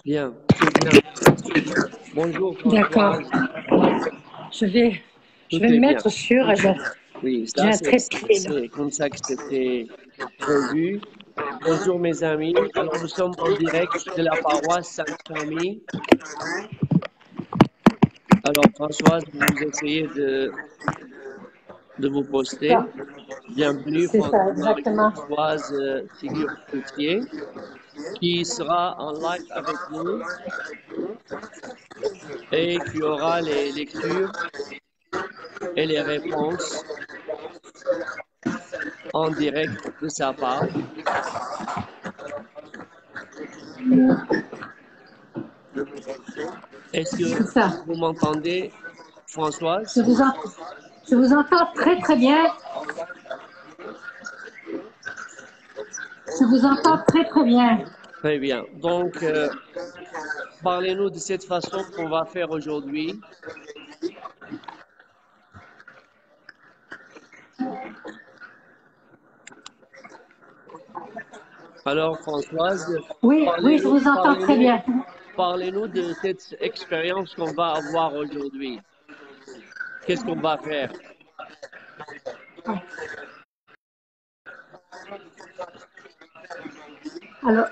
Bien, c'est bien. Bonjour D'accord. Françoise, Je vais, je tout vais me est bien. mettre sur. Oui, J'ai ça un trépied là. c'est comme ça que c'était prévu. Bonjour mes amis. Alors nous sommes en direct de la paroisse Sainte-Famille. Alors Françoise, vous essayez de vous poster. Bienvenue C'est ça, exactement. Marie-Françoise Figure-Cloutier qui sera en live avec nous et qui aura les lectures et les réponses en direct de sa part. Est-ce que C'est ça. vous m'entendez, Je Françoise? vous, en- je vous entends très très bien. Je vous entends Oui. très très bien. Très bien. Donc, parlez-nous de cette façon qu'on va faire aujourd'hui. Alors, Françoise, Oui, oui, je parlez-nous, vous entends très parlez-nous, bien. parlez-nous de cette expérience qu'on va avoir aujourd'hui. Qu'est-ce qu'on va faire? Alors,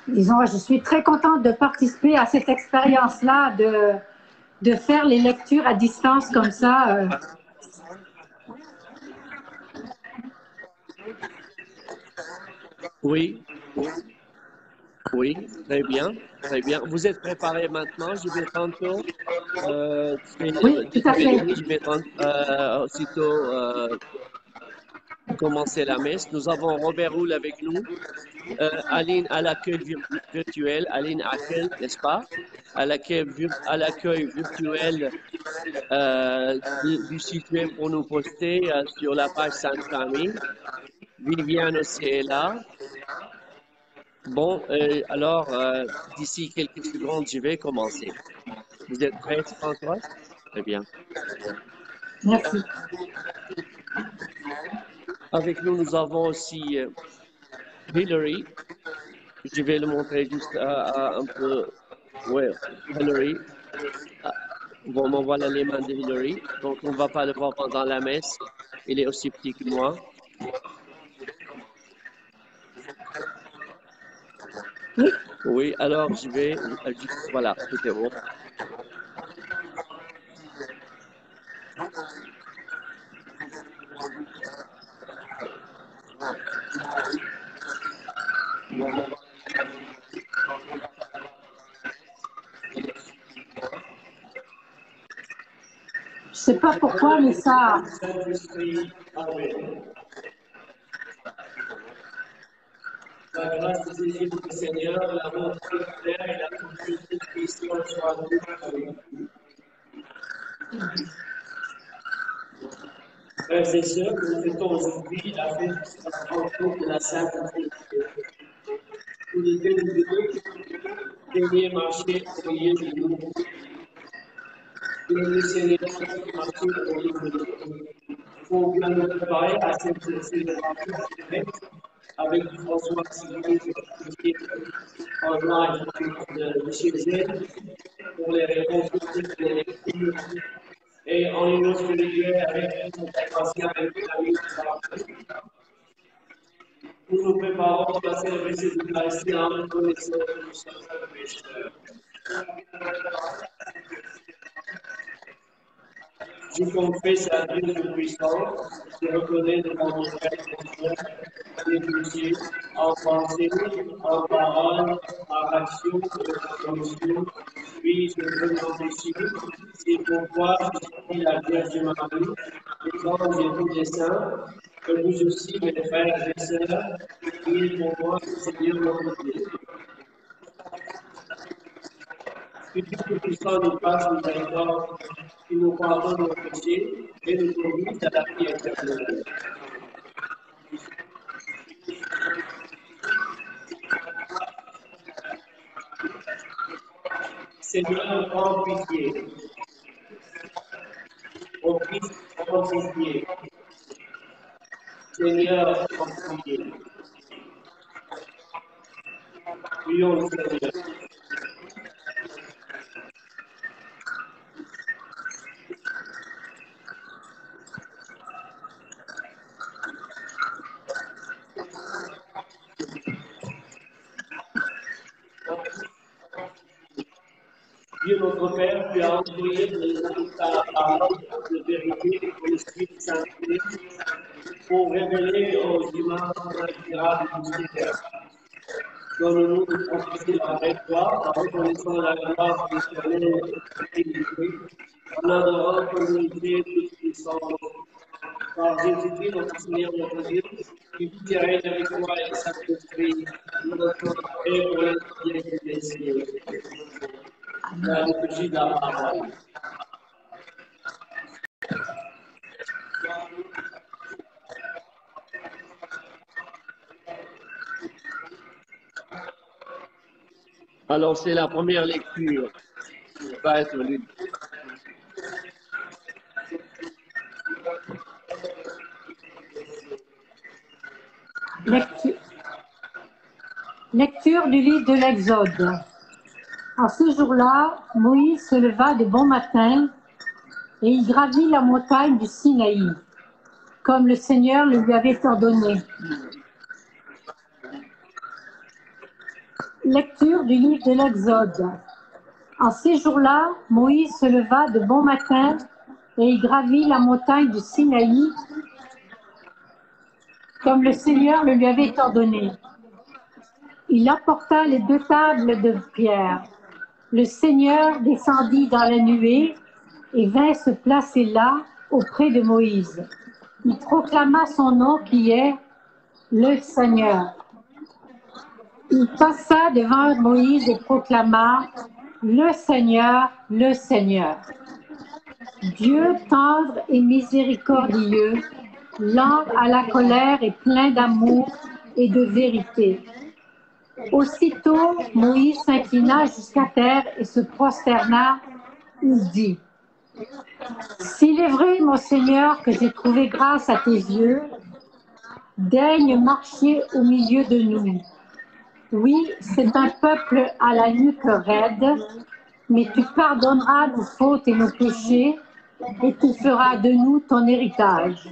disons, je suis très contente de participer à cette expérience-là, de faire les lectures à distance comme ça. Oui, oui, très bien, très bien. Vous êtes préparés maintenant? Je vais tantôt, Oui, tout à c'est fait. fini, je vais aussitôt commencer la messe. Nous avons Robert Roule avec nous. Aline à l'accueil virtuel, Aline Akel, n'est-ce pas? À l'accueil virtuel du site web pour nous poster sur la page Sainte Famille. Viviane aussi est là. Bon, alors, d'ici quelques secondes, je vais commencer. Vous êtes prête, Françoise? Très bien. Merci. Avec nous, nous avons aussi Hillary. Je vais le montrer juste un peu. Ouais, Hillary. Bon, voilà les mains de Hillary. Donc, on ne va pas le voir pendant la messe. Il est aussi petit que moi. Oui, Oui, alors je vais. Voilà, tout est bon. je sais pas pourquoi, mais ça, Saint-Esprit, Amen. La grâce de Jésus notre Seigneur, l'amour de Dieu le Père et la communion de Christ soit tous avec nous. Frères et sœurs, nous fêtons aujourd'hui la fête du rencontre de la Sainte Trinité. Tous les deux, nous devons daigner marcher au milieu de nous. Que le Seigneur puisse marcher au milieu de nous. Il faut bien nous préparer à cette célébration directe avec François Sylvie qui est en live de chez elle pour les réponses multiples des lectures et en union spirituelle avec notre patient et nos amis qui sont nous nous préparons à célébrer cette Eucharistie en reconnaissant que nous sommes pécheurs. Je confesse à Dieu Tout-Puissant, je reconnais devant mon Père les péchés en pensée, en parole, en action et en commission. Puis je vraiment péché. C'est pourquoi je supplie la Vierge Marie, les anges et tous les saints, que vous aussi, mes frères et sœurs, priez pour moi, le Seigneur notre Dieu. Que Dieu Tout-Puissant nous fasse miséricorde, qu'il nous pardonne nos péchés et nous conduise à la vie éternelle. Seigneur, prends pitié. Ô Christ, prends pitié. Seigneur, prends pitié. Prions le Seigneur. Dieu notre Père, tu as envoyé ta parole de vérité pour l'Esprit Saint-Christ pour révéler aux humains l'admirable mystère. Donne-nous de profiter avec toi en reconnaissant la gloire de l'éternel Trinité, en adorant ton unité toute puissante. Par Jésus-Christ, notre Seigneur, notre Dieu, qui vit et règne avec toi et le Saint-Esprit, maintenant et pour les siècles des siècles. La liturgie de la parole. Alors, c'est la première lecture qui va être lue. Lecture du livre de l'Exode. En ce jour-là, Moïse se leva de bon matin et il gravit la montagne du Sinaï, comme le Seigneur le lui avait ordonné. Lecture du livre de l'Exode. En ces jours-là, Moïse se leva de bon matin et il gravit la montagne du Sinaï, comme le Seigneur le lui avait ordonné. Il apporta les 2 tables de pierre. Le Seigneur descendit dans la nuée et vint se placer là, auprès de Moïse. Il proclama son nom qui est le Seigneur. Il passa devant Moïse et proclama le Seigneur, Dieu tendre et miséricordieux, lent à la colère et plein d'amour et de vérité. Aussitôt, Moïse s'inclina jusqu'à terre et se prosterna. Il dit: S'il est vrai, mon Seigneur, que j'ai trouvé grâce à tes yeux, daigne marcher au milieu de nous. Oui, c'est un peuple à la nuque raide, mais tu pardonneras nos fautes et nos péchés, et tu feras de nous ton héritage.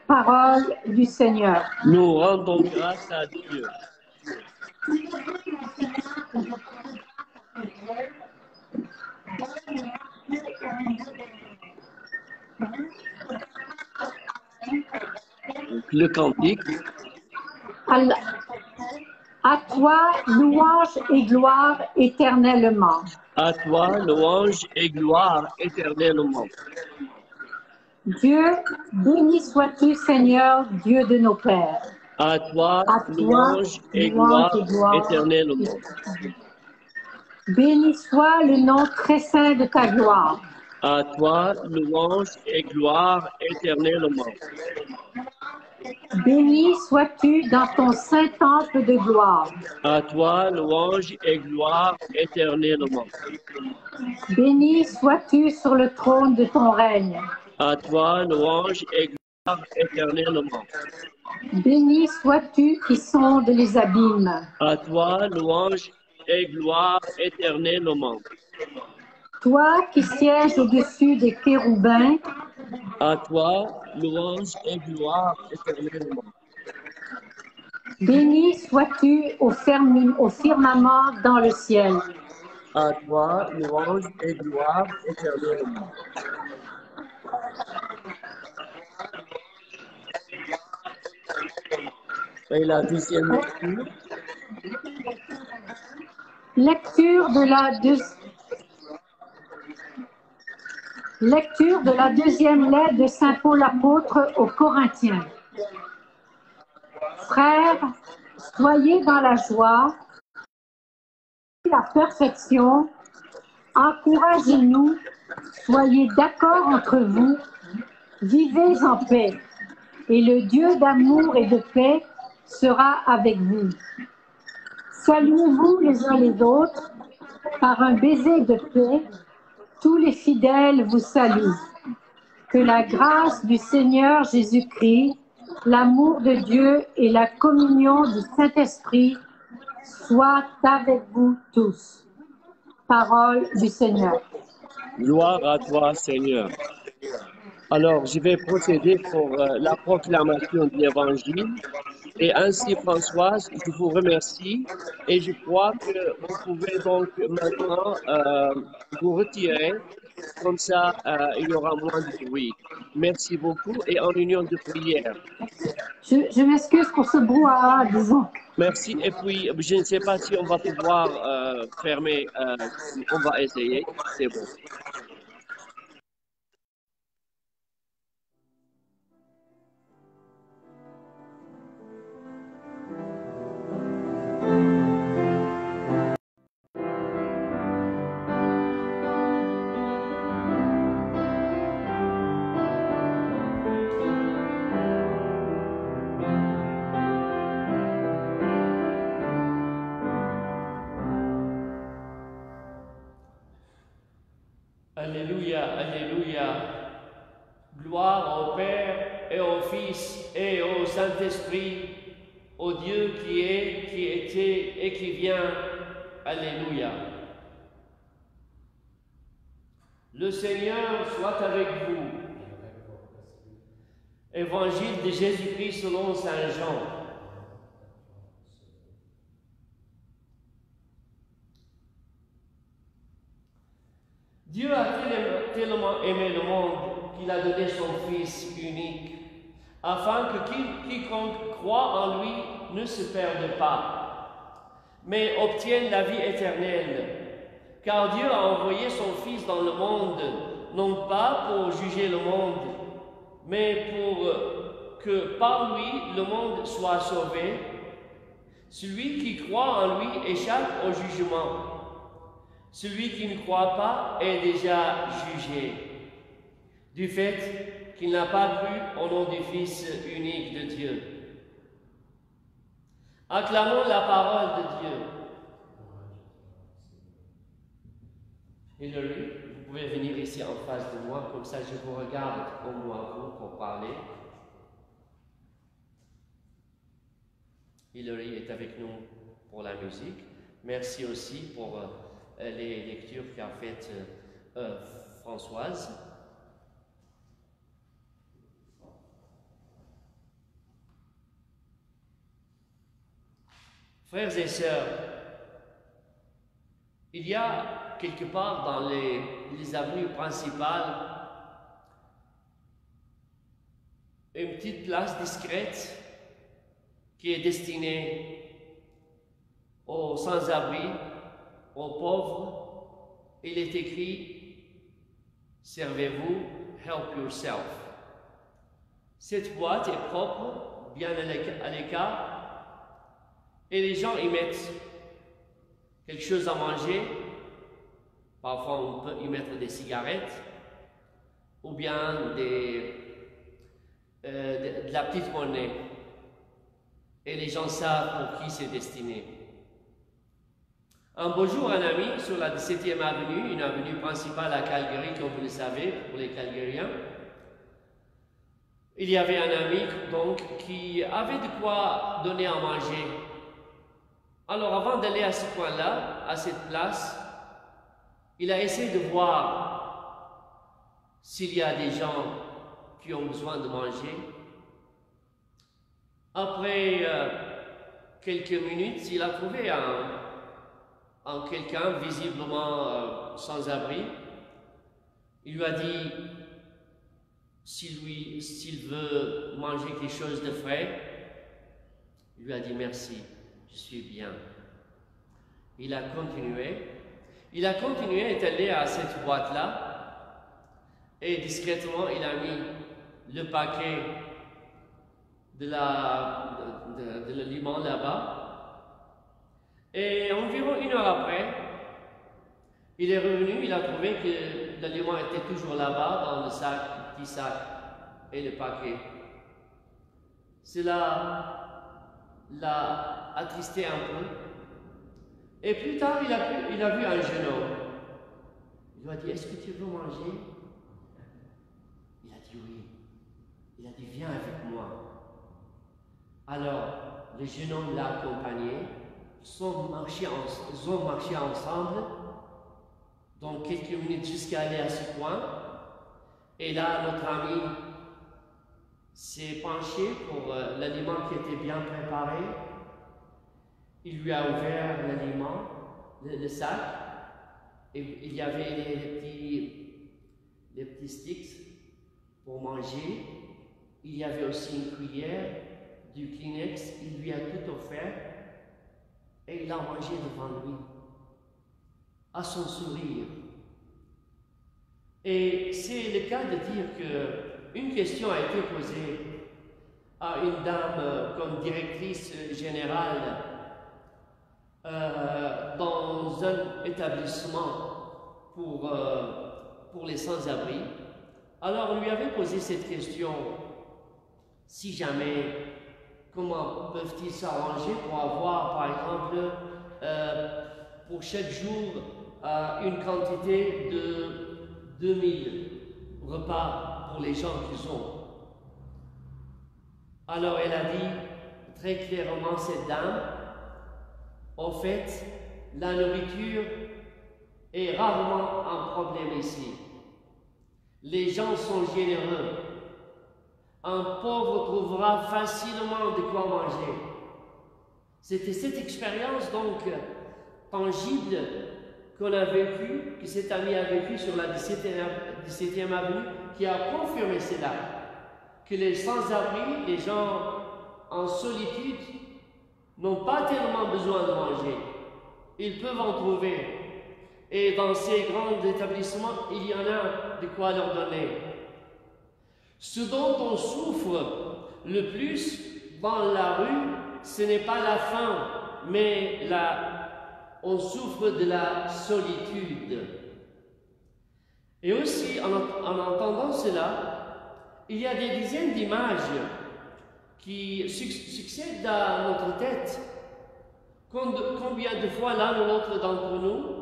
Parole du Seigneur. Nous rendons grâce à Dieu. Le cantique. À toi, louange et gloire éternellement. À toi, louange et gloire éternellement. Dieu, béni sois-tu, Seigneur, Dieu de nos pères. À toi, louange et gloire éternellement. Béni soit le nom très saint de ta gloire. À toi, louange et gloire éternellement. Béni sois-tu dans ton saint temple de gloire. À toi, louange et gloire éternellement. Béni sois-tu sur le trône de ton règne. À toi, louange et gloire éternellement. Béni sois-tu qui sondes les abîmes. À toi, louange et gloire éternellement. Toi qui sièges au-dessus des chérubins. À toi, louange et gloire éternellement. Béni sois-tu au firmament dans le ciel. À toi, louange et gloire éternellement. Et la deuxième lecture. Lecture de la deuxième lettre de saint Paul apôtre aux Corinthiens. Frères, soyez dans la joie, la perfection, encouragez-nous, soyez d'accord entre vous, vivez en paix, et le Dieu d'amour et de paix sera avec vous. Saluez-vous les uns les autres par un baiser de paix. Tous les fidèles vous saluent. Que la grâce du Seigneur Jésus-Christ, l'amour de Dieu et la communion du Saint-Esprit soient avec vous tous. Parole du Seigneur. Gloire à toi, Seigneur. Alors, je vais procéder pour la proclamation de l'Évangile. Et ainsi, Françoise, je vous remercie et je crois que vous pouvez donc maintenant vous retirer. Comme ça, il y aura moins de bruit. Merci beaucoup et en union de prière. Je m'excuse pour ce brouhaha, disons. Merci. Et puis, je ne sais pas si on va pouvoir fermer. On va essayer. C'est bon. Alléluia, Alléluia. Gloire au Père et au Fils et au Saint-Esprit, au Dieu qui est, qui était et qui vient. Alléluia. Le Seigneur soit avec vous. Évangile de Jésus-Christ selon Saint Jean. Dieu a tellement aimé le monde qu'il a donné son Fils unique, afin que quiconque croit en lui ne se perde pas, mais obtienne la vie éternelle. Car Dieu a envoyé son Fils dans le monde, non pas pour juger le monde, mais pour que par lui le monde soit sauvé. Celui qui croit en lui échappe au jugement. Celui qui ne croit pas est déjà jugé, du fait qu'il n'a pas cru au nom du Fils unique de Dieu. Acclamons la parole de Dieu. Hilary, vous pouvez venir ici en face de moi, comme ça je vous regarde au moins vous pour parler. Hilary est avec nous pour la musique. Merci aussi pour les lectures qu'a faites Françoise. Frères et sœurs, il y a quelque part dans les avenues principales une petite place discrète qui est destinée aux sans-abri, aux pauvres. Il est écrit « Servez-vous, help yourself ». Cette boîte est propre, bien à l'écart, et les gens y mettent quelque chose à manger. Parfois, on peut y mettre des cigarettes ou bien de la petite monnaie. Et les gens savent pour qui c'est destiné. Un beau jour, un ami sur la 17e avenue, une avenue principale à Calgary, comme vous le savez, pour les Calgariens, il y avait un ami donc qui avait de quoi donner à manger. Alors avant d'aller à ce coin-là, à cette place, il a essayé de voir s'il y a des gens qui ont besoin de manger. Après quelques minutes, il a trouvé quelqu'un visiblement sans abri. Il lui a dit s'il veut manger quelque chose de frais. Il lui a dit merci, je suis bien. Il a continué. Il a continué à être allé à cette boîte-là et discrètement il a mis le paquet de l'aliment là-bas. Et environ 1 heure après, il est revenu, il a trouvé que l'aliment était toujours là-bas dans le petit sac et le paquet. Cela l'a attristé un peu. Et plus tard, il a vu un jeune homme. Il lui a dit, est-ce que tu veux manger? Il a dit oui. Il a dit, viens avec moi. Alors, le jeune homme l'a accompagné. Ils ont marché ensemble, donc quelques minutes jusqu'à aller à ce coin. Et là, notre ami s'est penché pour l'aliment qui était bien préparé. Il lui a ouvert l'aliment, le sac, et il y avait les petits sticks pour manger. Il y avait aussi une cuillère, du Kleenex. Il lui a tout offert et il a mangé devant lui, à son sourire. Et c'est le cas de dire qu'une question a été posée à une dame comme directrice générale dans un établissement pour les sans-abri. Alors on lui avait posé cette question: si jamais, comment peuvent-ils s'arranger pour avoir, par exemple, pour chaque jour, une quantité de 2000 repas pour les gens qu'ils ont? Alors elle a dit très clairement, cette dame: en fait, la nourriture est rarement un problème ici. Les gens sont généreux. Un pauvre trouvera facilement de quoi manger. C'était cette expérience donc tangible qu'on a vécue, que cet ami a vécue sur la 17e avenue, qui a confirmé cela, que les sans-abri, les gens en solitude, n'ont pas tellement besoin de manger. Ils peuvent en trouver. Et dans ces grands établissements, il y en a de quoi leur donner. Ce dont on souffre le plus dans la rue, ce n'est pas la faim, mais on souffre de la solitude. Et aussi, en entendant cela, il y a des dizaines d'images qui succèdent à notre tête. Combien de fois l'un ou l'autre d'entre nous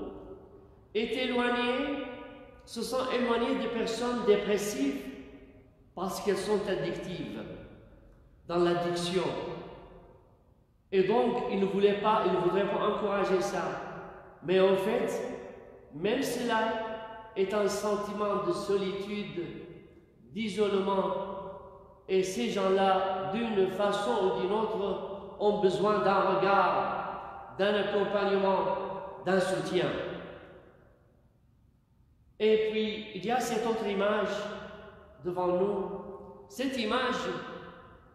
se sont éloignés de personnes dépressives parce qu'elles sont addictives, dans l'addiction. Et donc, ils ne voudraient pas encourager ça. Mais en fait, même cela est un sentiment de solitude, d'isolement. Et ces gens-là, d'une façon ou d'une autre, ont besoin d'un regard, d'un accompagnement, d'un soutien. Et puis, il y a cette autre image devant nous, cette image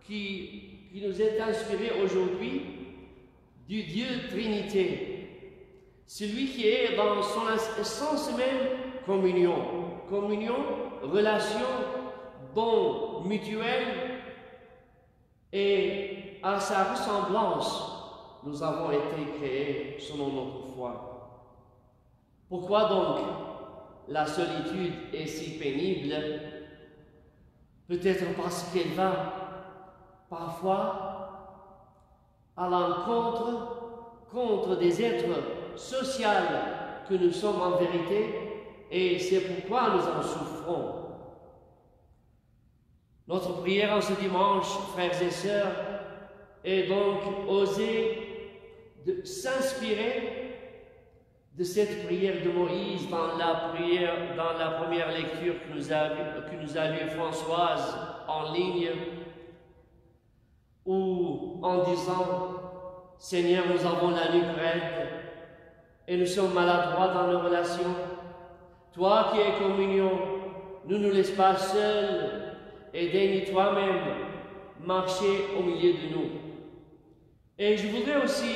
qui nous est inspirée aujourd'hui du Dieu Trinité, celui qui est dans son essence même communion, relation, don mutuel, et à sa ressemblance, nous avons été créés selon notre foi. Pourquoi donc la solitude est si pénible? Peut-être parce qu'elle va parfois à l'encontre contre des êtres sociaux que nous sommes en vérité, et c'est pourquoi nous en souffrons. Notre prière en ce dimanche, frères et sœurs, est donc oser de s'inspirer de cette prière de Moïse dans la première lecture que nous a lue Françoise en ligne, où en disant: Seigneur, nous avons la nuque raide et nous sommes maladroits dans nos relations. Toi qui es communion, ne nous laisse pas seuls et daigne toi-même marcher au milieu de nous. Et je voudrais aussi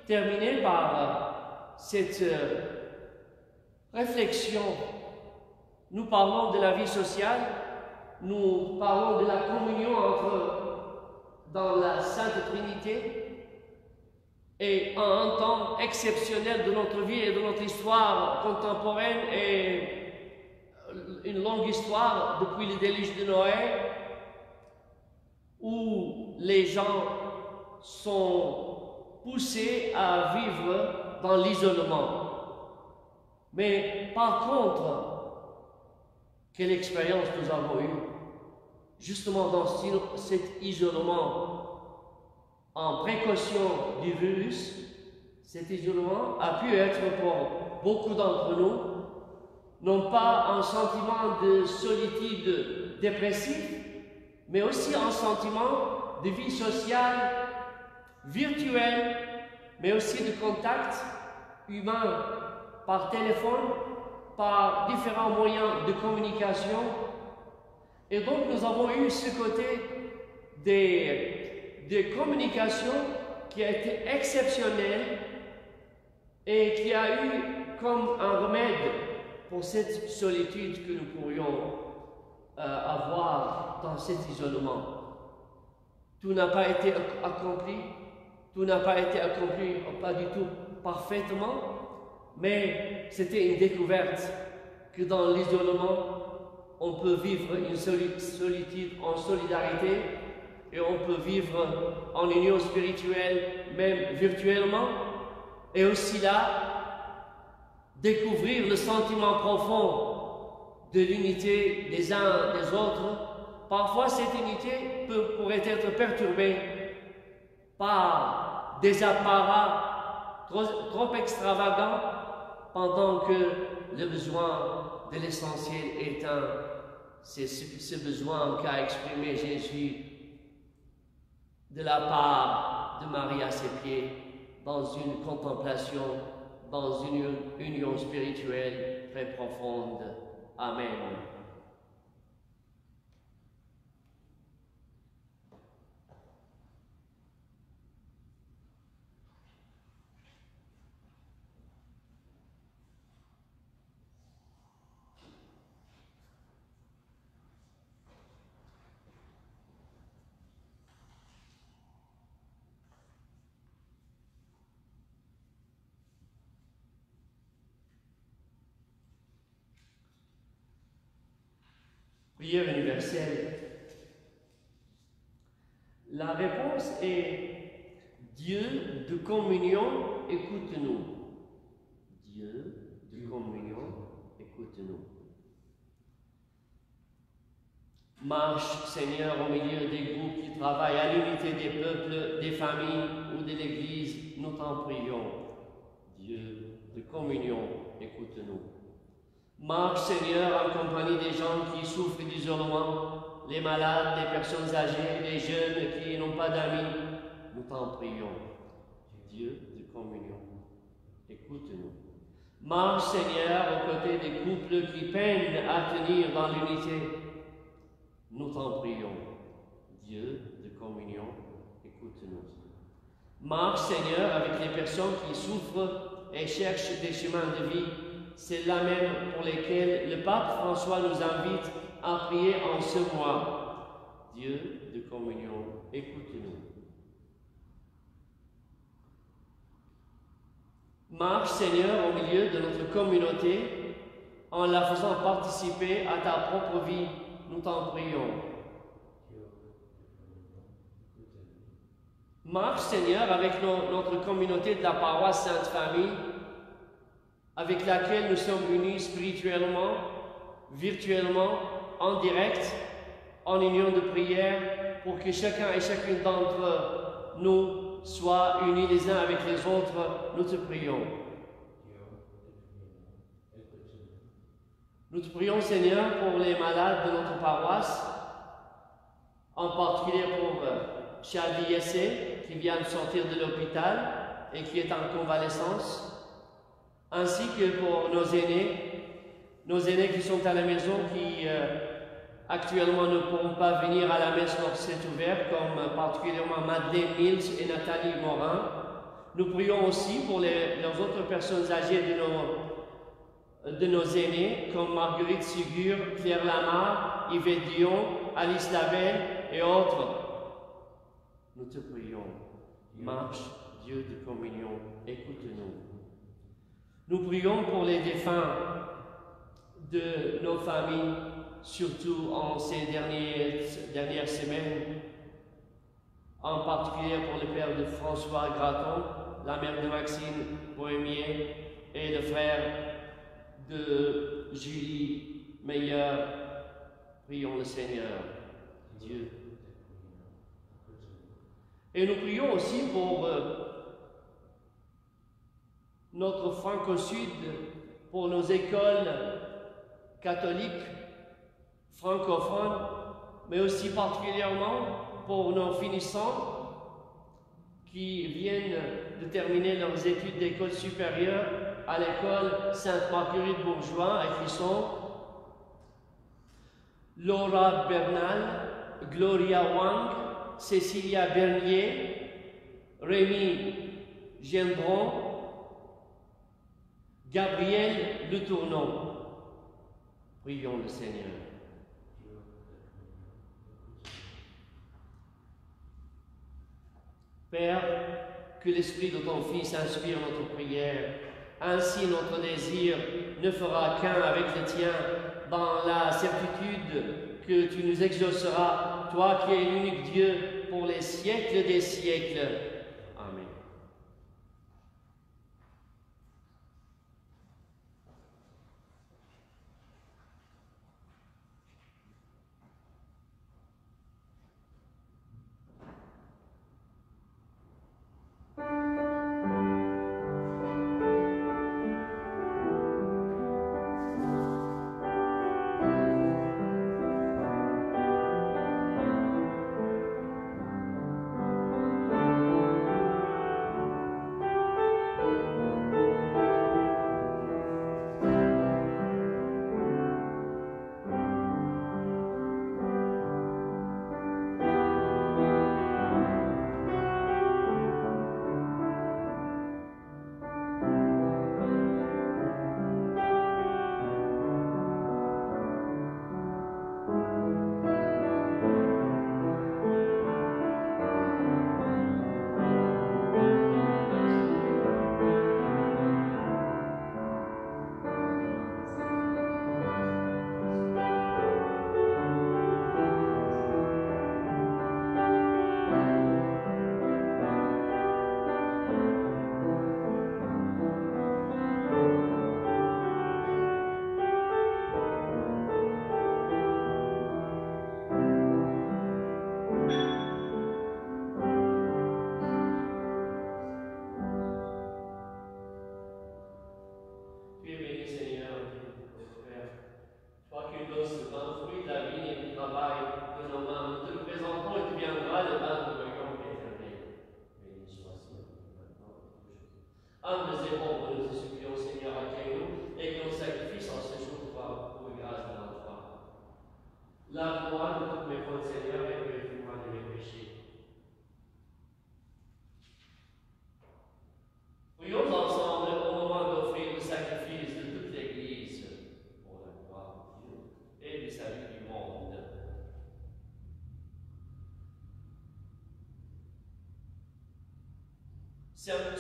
terminer par cette réflexion. Nous parlons de la vie sociale, nous parlons de la communion dans la Sainte Trinité, et en un temps exceptionnel de notre vie et de notre histoire contemporaine, et une longue histoire depuis le déluge de Noé, où les gens sont poussés à vivre dans l'isolement. Mais par contre, quelle expérience nous avons eue justement dans cet isolement en précaution du virus. Cet isolement a pu être pour beaucoup d'entre nous non pas un sentiment de solitude dépressif, mais aussi un sentiment de vie sociale, virtuelle, mais aussi de contact humain par téléphone, par différents moyens de communication. Et donc nous avons eu ce côté des communications qui a été exceptionnel et qui a eu comme un remède pour cette solitude que nous pourrions avoir dans cet isolement. Tout n'a pas été accompli, pas du tout parfaitement, mais c'était une découverte que dans l'isolement, on peut vivre une solitude en solidarité et on peut vivre en union spirituelle, même virtuellement, et aussi là, découvrir le sentiment profond de l'unité des uns des autres. Parfois, cette unité pourrait être perturbée par des apparats trop extravagants, pendant que le besoin de l'essentiel est c'est ce besoin qu'a exprimé Jésus de la part de Marie à ses pieds, dans une contemplation, dans une union spirituelle très profonde. Amen. Prière universelle. La réponse est Dieu de communion, écoute-nous. Dieu de communion, écoute-nous. Marche, Seigneur, au milieu des groupes qui travaillent à l'unité des peuples, des familles ou de l'Église, nous t'en prions. Dieu de communion, écoute-nous. Marche, Seigneur, en compagnie des gens qui souffrent d'isolement, les malades, les personnes âgées, les jeunes qui n'ont pas d'amis. Nous t'en prions. Dieu de communion, écoute-nous. Marche, Seigneur, aux côtés des couples qui peinent à tenir dans l'unité. Nous t'en prions. Dieu de communion, écoute-nous. Marche, Seigneur, avec les personnes qui souffrent et cherchent des chemins de vie. C'est là même pour lesquels le pape François nous invite à prier en ce mois. Dieu de communion, écoute-nous. Marche, Seigneur, au milieu de notre communauté, en la faisant participer à ta propre vie. Nous t'en prions. Marche, Seigneur, avec notre communauté de la paroisse Sainte-Famille, avec laquelle nous sommes unis spirituellement, virtuellement, en direct, en union de prière, pour que chacun et chacune d'entre nous soient unis les uns avec les autres. Nous te prions. Nous te prions, Seigneur, pour les malades de notre paroisse, en particulier pour Chadi Yessé, qui vient de sortir de l'hôpital et qui est en convalescence, ainsi que pour nos aînés qui sont à la maison, qui actuellement ne pourront pas venir à la messe lorsque c'est ouvert, comme particulièrement Madeleine Mills et Nathalie Morin. Nous prions aussi pour les autres personnes âgées de nos aînés, comme Marguerite Sigur, Claire Lamar, Yvette Dion, Alice Lavelle et autres. Nous te prions. Marche, Dieu de communion, écoute-nous. Nous prions pour les défunts de nos familles, surtout en ces dernières semaines, en particulier pour le père de François Graton, la mère de Maxime Bohémier et le frère de Julie Meyer. Prions le Seigneur, Dieu. Et nous prions aussi pour notre Franco-Sud, pour nos écoles catholiques, francophones, mais aussi particulièrement pour nos finissants qui viennent de terminer leurs études d'école supérieure à l'école Sainte-Marguerite-Bourgeois à Clisson. Laura Bernal, Gloria Wang, Cécilia Bernier, Rémi Gendron, Gabriel Le Tournon. Prions le Seigneur. Père, que l'Esprit de ton Fils inspire notre prière. Ainsi notre désir ne fera qu'un avec le tien, dans la certitude que tu nous exauceras, toi qui es l'unique Dieu pour les siècles des siècles. Amen.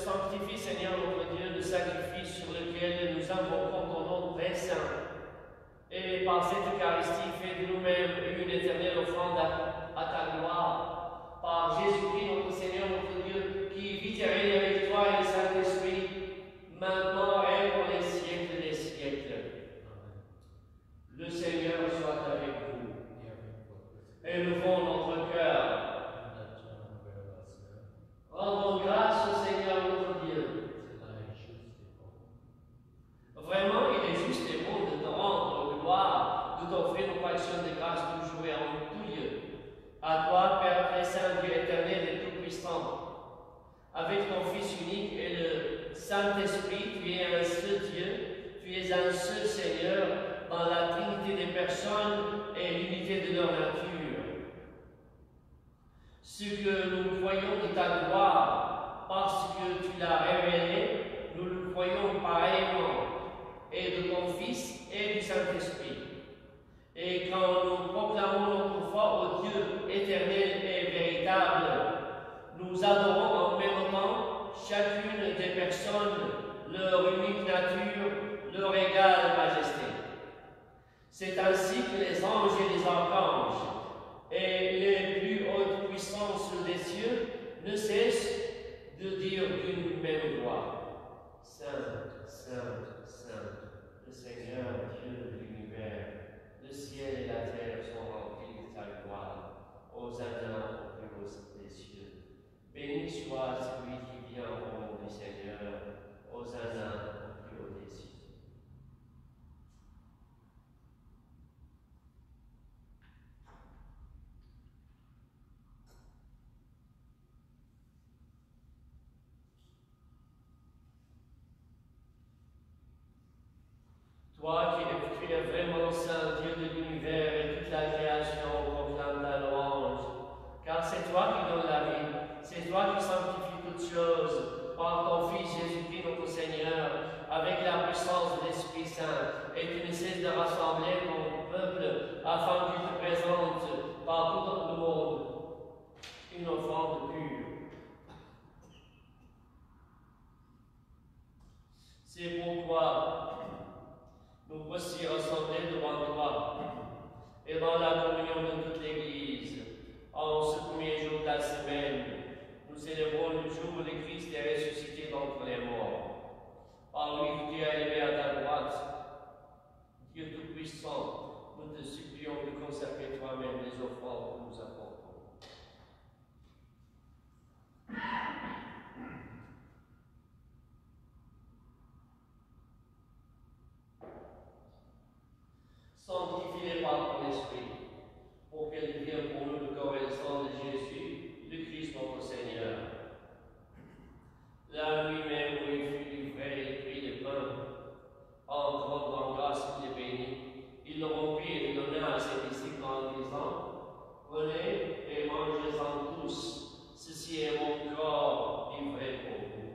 Sanctifie, Seigneur notre Dieu, le sacrifice sur lequel nous invoquons ton nom très saint. Et par cette Eucharistie, fais de nous-mêmes une éternelle offrande à ta gloire. Par Jésus-Christ, notre Seigneur, notre Dieu, qui vit et règne avec toi et le Saint-Esprit, maintenant et pour les siècles des siècles. Le Seigneur soit avec vous. Élevons notre cœur. Rendons grâce au Seigneur notre Dieu. Vraiment, il est juste et bon de te rendre gloire, de t'offrir nos actions de grâce toujours et en tout lieu. À toi, Père très saint, Dieu éternel et tout-puissant, avec ton Fils unique et le Saint-Esprit, tu es un seul Dieu, tu es un seul Seigneur dans la Trinité des personnes et l'unité de leur nature. Ce que nous croyons de ta gloire, parce que tu l'as révélé, nous le croyons pareillement, et de ton Fils et du Saint-Esprit. Et quand nous proclamons notre foi au Dieu éternel et véritable, nous adorons en même temps chacune des personnes, leur unique nature, leur égale majesté. C'est ainsi que les anges et les archanges et les plus hautes puissances des cieux ne cessent de dire d'une même voix: Saint, Saint, Saint, le Seigneur Dieu de l'univers, le ciel et la terre sont remplis de ta gloire. Hosanna au plus haut des cieux. Béni soit celui qui vient au nom du Seigneur. Hosanna au plus haut des cieux. Père Saint, Dieu de l'univers et toute la création proclame ta louange. Car c'est toi qui donnes la vie, c'est toi qui sanctifies toutes choses par ton Fils Jésus-Christ notre Seigneur, avec la puissance de l'Esprit Saint, et tu ne cesses de rassembler ton peuple afin qu'il te présente par tout le monde une offrande pure. C'est pourquoi nous voici rassemblés devant toi et dans la communion de toute l'Église. En ce premier jour de la semaine, nous célébrons le jour où le Christ est ressuscité d'entre les morts. Par lui que tu es élevé à ta droite, Dieu Tout-Puissant, nous te supplions de conserver toi-même les offrandes que nous apportons. Sanctifie-les par ton esprit, pour qu'elles deviennent pour nous le corps et le sang de Jésus, le Christ notre Seigneur. La nuit même où il fut livré et prit le pain, entrant en grâce, il les bénit. Il le rompit et le donna à ses disciples en disant: Prenez et mangez-en tous, ceci est mon corps livré pour vous.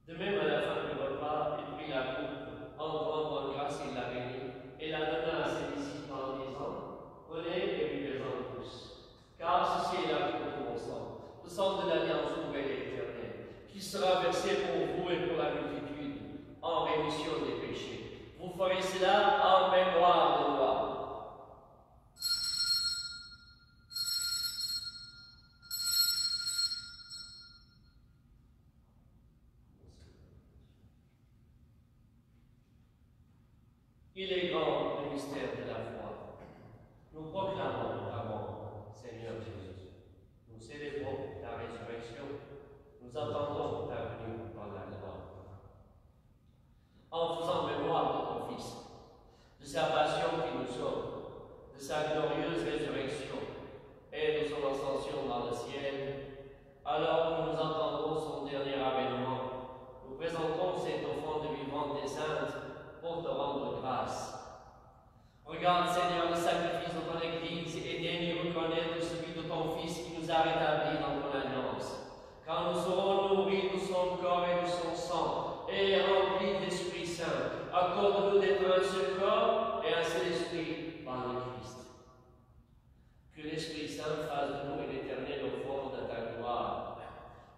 De même, à la fin du repas, il prit la coupe, entrant en grâce, il la bénit, et la donna à ses disciples en disant: Prenez et buvez-en tous, car ceci est la coupe de mon sang, le sang de l'alliance nouvelle et éternelle, qui sera versé pour vous et pour la multitude, en rémission des péchés. Vous ferez cela en mémoire de moi. Il est grand le mystère de la foi. Nous proclamons ta mort, Seigneur Jésus. Nous célébrons ta résurrection. Nous attendons ta venue dans la gloire. En faisant mémoire de ton Fils, de sa passion qui nous sauve, de sa glorieuse résurrection et de son ascension dans le ciel, alors que nous entendons son dernier avènement, nous présentons cette offrande vivante et sainte pour te rendre grâce. Regarde, Seigneur, le sacrifice de ton Église et daigne reconnaître celui de ton Fils qui nous a rétablis dans ton alliance. Quand nous serons nourris de son corps et de son sang et remplis de l'Esprit Saint, accorde-nous d'être un seul corps et un seul esprit par le Christ. Que l'Esprit Saint fasse de nous une éternelle offrande à ta gloire,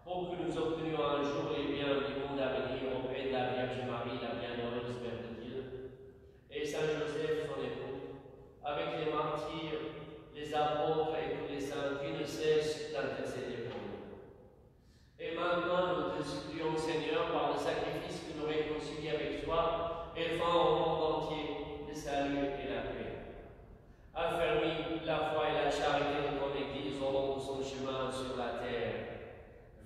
pour que nous obtenions un jour les biens du monde à venir auprès de la Vierge Marie, la bienheureuse Mère de Dieu, et Saint Joseph, son époux, avec les martyrs, les apôtres et tous les saints qui ne cessent d'intercéder pour nous. Et maintenant, nous te supplions, Seigneur, par le sacrifice que nous réconcilions avec toi, et fends au monde entier le salut et la paix. Affermis la foi et la charité de ton Église au long de son chemin sur la terre.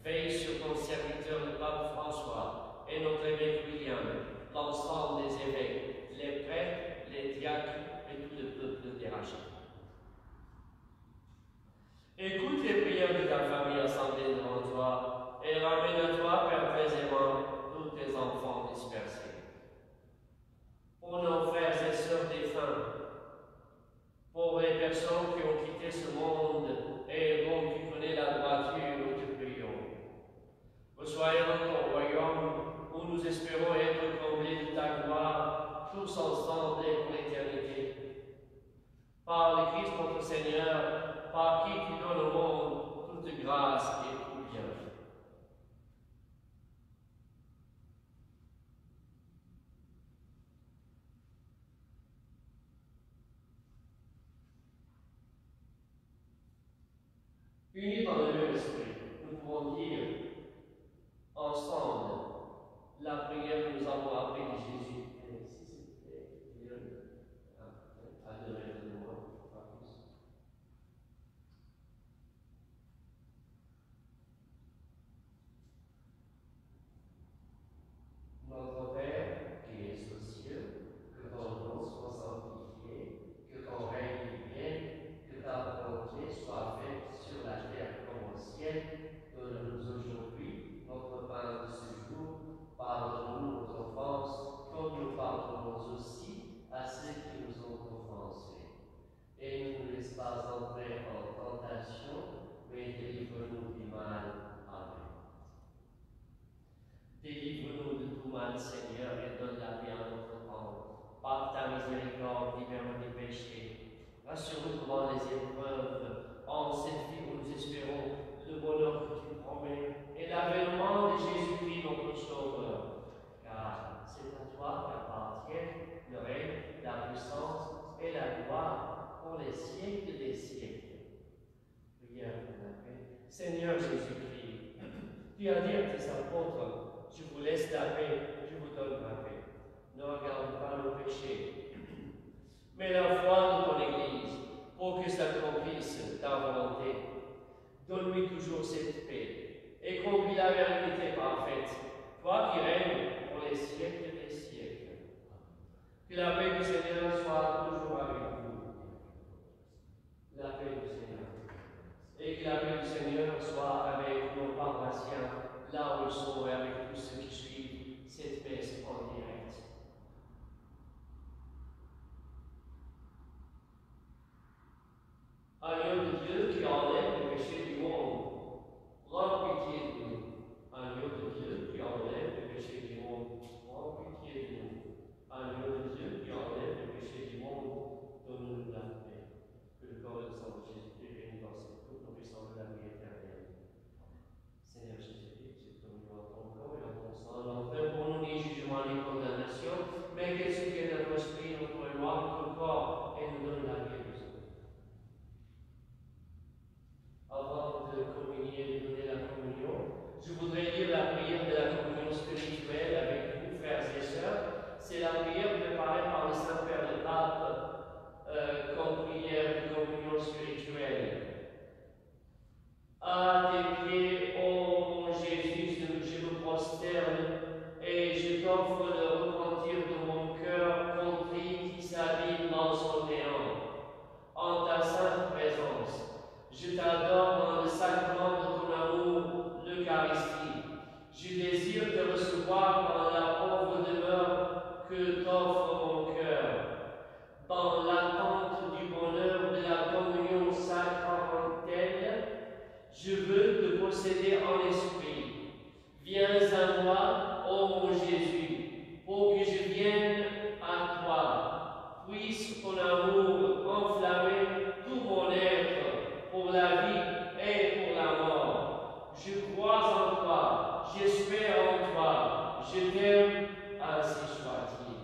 Veille sur ton serviteur, le pape François, et notre évêque William, l'ensemble des évêques, les prêtres, les diacres et tout le peuple déraché. Écoute les prières de ta famille assemblée devant toi et ramène à toi, Père très aimant, tous tes enfants dispersés. Pour nos frères et sœurs défunts, pour les personnes qui ont quitté ce monde et dont tu connais la droiture, nous te prions. Reçois dans ton royaume où nous espérons être comblés de ta gloire, tous ensemble et pour l'éternité. Par le Christ notre Seigneur, par qui tu donnes au monde toute grâce et tout bien. Unis dans le même esprit, nous pouvons dire ensemble la prière que nous avons appris de Jésus. Notre Père qui es aux cieux, que ton nom soit sanctifié, que ton règne vienne, que ta volonté soit faite sur la terre Seigneur, et donne la paix à notre temps. Par ta miséricorde, libère-nous des péchés. Rassure-nous pendant les épreuves. En cette vie où nous espérons le bonheur que tu promets et l'avènement de Jésus-Christ, notre Sauveur. Car c'est à toi qu'appartiennent le règne, la puissance et la gloire pour les siècles des siècles. Prière pour la paix. Seigneur Jésus-Christ, tu as dit à tes apôtres, je vous laisse la paix, je vous donne la paix. Ne regarde pas nos péchés, mais la foi de ton Église, pour que s'accomplisse ta volonté. Donne-lui toujours cette paix et conduis-la vers l'unité parfaite, toi qui règnes pour les siècles des siècles. Que la paix du Seigneur soit toujours avec vous. La paix du Seigneur. Et que la paix du Seigneur soit avec nos paroissiens, là où ils sont, et avec tous ceux qui suivent cette messe en direct. Agneau de Dieu qui enlève le péché du monde, prends pitié de nous. Agneau de Dieu qui enlève le péché du monde, prends pitié de nous. Agneau de Dieu qui enlève le péché du monde, donne-nous la paix. Que le corps et le sang de Jésus règne dans cette coupe, nous puissions de la vie éternelle. Seigneur Jésus-Christ, c'est ton nom, ton corps et en ton sang, l'enfer pour nous ni jugement ni condamnation, mais qu'elle soutienne notre esprit, notre mémoire, notre corps et nous donne la vie. Avant de communier et de donner la communion, je voudrais lire la prière de la communion spirituelle avec vous, frères et sœurs. C'est la prière préparée par le Saint-Père le Pape comme prière de communion spirituelle. À tes pieds, ô mon Jésus, je me prosterne et je t'offre le repentir de mon cœur contrit qui s'abîme dans son néant. En ta sainte présence, je t'adore dans le sacrement de ton amour, l'Eucharistie. Je désire te recevoir dans la pauvre demeure que t'offre mon cœur. Dans l'attente du bonheur de la communion sacramentelle, je veux te posséder en esprit. Viens à moi, ô mon Jésus, pour que je vienne à toi. Puisse ton amour enflammer tout mon être, pour la vie et pour la mort. Je crois en toi, j'espère en toi, je t'aime, ainsi soit-il.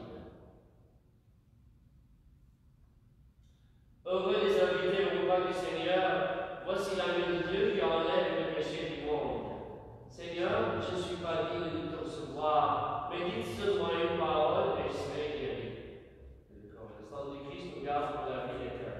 Heureux les invités au repas du Seigneur, voici l'agneau de Dieu qui enlève le péché du monde. Seigneur, je ne suis pas digne de te recevoir, mais dites seulement une parole et je serai guéri. Que le corps et le sang de Christ nous gardent pour la vie éternelle.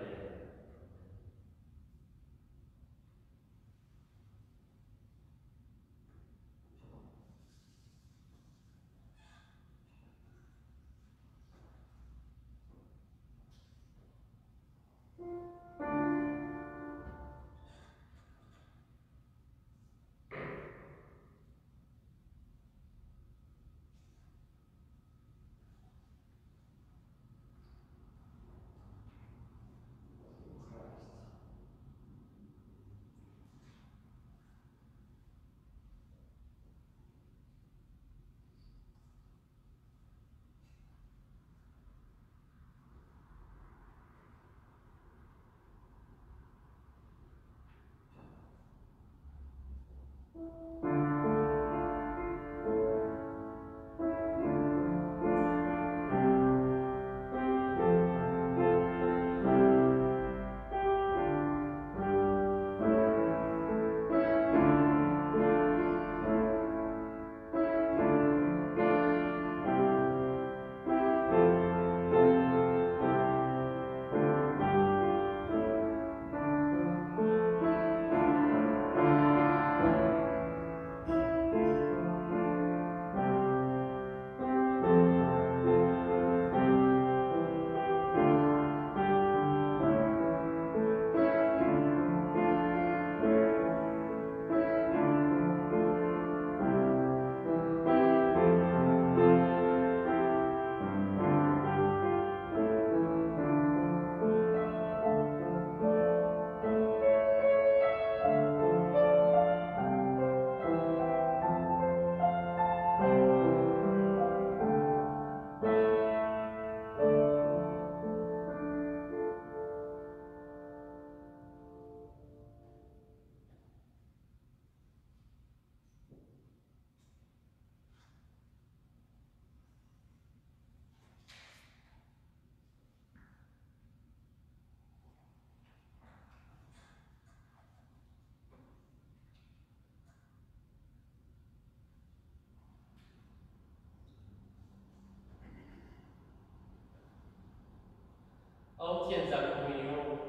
obtiennent la communion.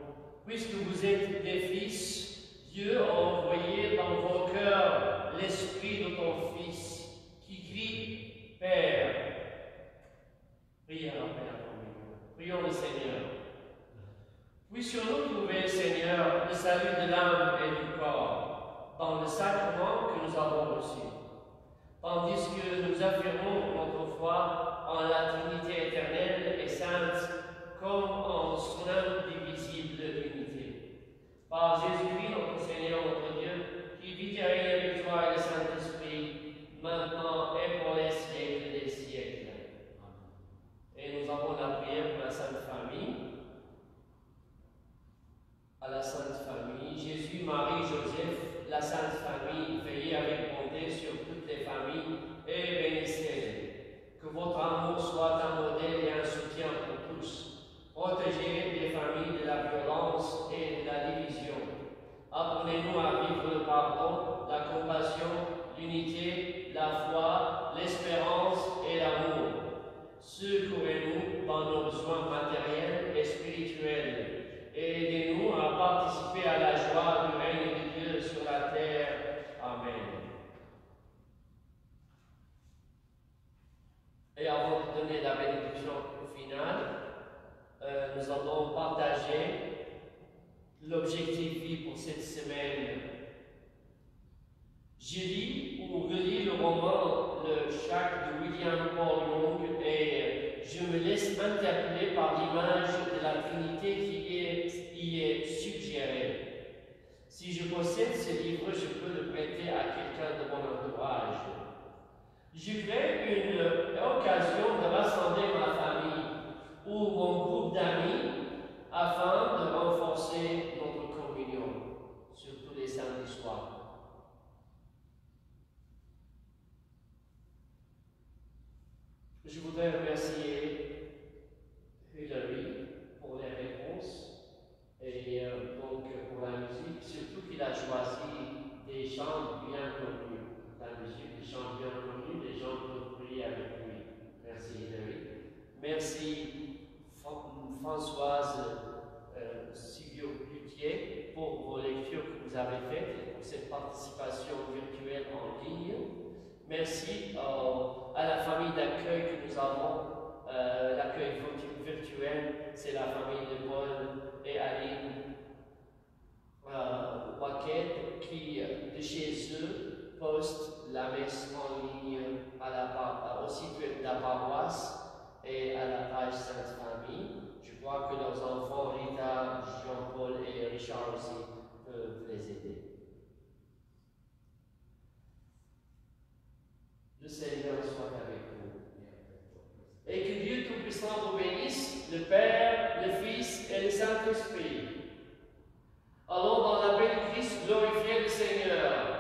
Puisque vous êtes des fils, Dieu a envoyé dans vos cœurs l'esprit de ton Fils, qui crie, Père. Priez à la Père communion. Prions le Seigneur. Puissions-nous trouver, Seigneur, le salut de l'âme et du corps dans le sacrement que nous avons reçu, tandis que nous affirmons notre foi en la Trinité éternelle et sainte, comme en son indivisible unité. Par Jésus-Christ, notre Seigneur, notre Dieu, qui vit et règne avec toi et le Saint-Esprit, maintenant et pour les siècles des siècles. Et nous avons la prière pour la Sainte Famille. À la Sainte Famille, Jésus, Marie, Joseph, la Sainte Famille, veillez avec bonté sur toutes les familles et bénissez-les. Que votre amour soit un modèle et un soutien pour tous. Protégez les familles de la violence et de la division. Apprenez-nous à vivre le pardon, la compassion, l'unité, la foi, l'espérance et l'amour. Secourez-nous dans nos besoins matériels et spirituels. Et aidez-nous à participer à la joie du règne de Dieu sur la terre. Amen. Et avant de donner la bénédiction finale, nous allons partager l'objectif vie pour cette semaine. Je lis ou relis le roman Le Chac de William Paul Young et je me laisse interpeller par l'image de la Trinité qui y est suggérée. Si je possède ce livre, je peux le prêter à quelqu'un de mon entourage. Je crée une occasion de rassembler ma famille ou mon groupe d'amis afin de renforcer notre communion, surtout les samedis soirs. Je voudrais remercier Hilary pour les réponses et donc pour la musique, surtout qu'il a choisi des chants bien connus. La musique des chants bien connus, les gens peuvent prier avec lui. Merci Hilary. Merci Françoise Sigurd-Putier pour vos lectures que vous avez faites et pour cette participation virtuelle en ligne. Merci à la famille d'accueil que nous avons, l'accueil virtuel, c'est la famille de Paul et Aline Waquet qui, de chez eux, postent la messe en ligne au site web de la paroisse et à la page Sainte Famille. Je crois que leurs enfants, Rita, Jean-Paul et Richard aussi, peuvent les aider. Le Seigneur soit avec vous. Et que Dieu Tout-Puissant vous bénisse, le Père, le Fils et le Saint-Esprit. Allons dans la paix du Christ, glorifier le Seigneur.